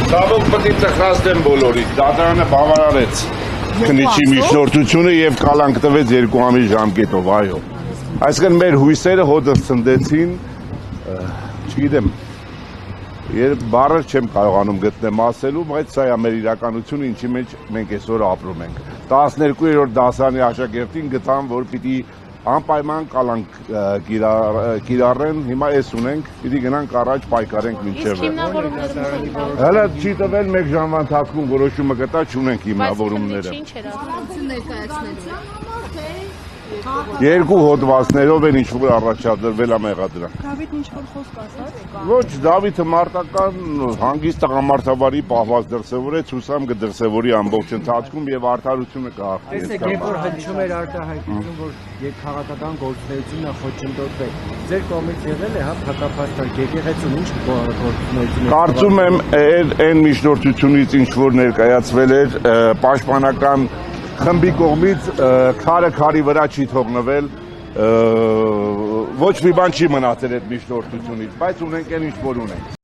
Ցավոք պետք է ծխրացնեմ բոլորին, դատարանը բավարարեց քննիչի միջնորդությունը եւ կալանք տվեց 2 ամիս ժամկետով, այո։ Այսինքն մեր հույսերը հոդս ցնդեցին, չգիտեմ, բառեր չեմ կարողանում գտնեմ ասելու, բայց սա է մեր իրականությունը, ինչի մեջ մենք այսօր ապրում ենք։ 12-րդ դասարանի աշակերտին գտան, որ պիտի անպայման կալանք կիրառեն, հիմա էս ունենք, պիտի գնանք առաջ պայքարենք մինչև հələ չի տվել 1 ժամվա ընթացքում որոշումը գտա, չունենք հիմնավորումները։ Երկու հոդվածներով են ինչ-որ առաջադրվել է մեղադրանք։ Դավիթ ինչ-որ խոսք ասաց։ Ոչ, Դավիթը մարտական հանգիստ տղամարդավարի պահված դրսևորեց, հուսամ կդրսևորի ամբողջ ընթացքում եւ արդարությունը կհաղթի։ Տեսեք, երբ որ հնչում էր արտահայտություն, որ քաղաքական գործունեությունը խոչընդոտվել, ձեր կողմից եղել է, հա, փակապաստակ եկեղեցուն ինչ գործունեություն։ Կարծում եմ, այն միջնորդությունից ինչ որ ներկայացվել էր պաշտպանական խմբի կողմից քարը քարի վրա չի թողնվել, ոչ մի բան չի մնացել այդ միջնորդությունից, բայց ունենք այն ինչ որ ունենք։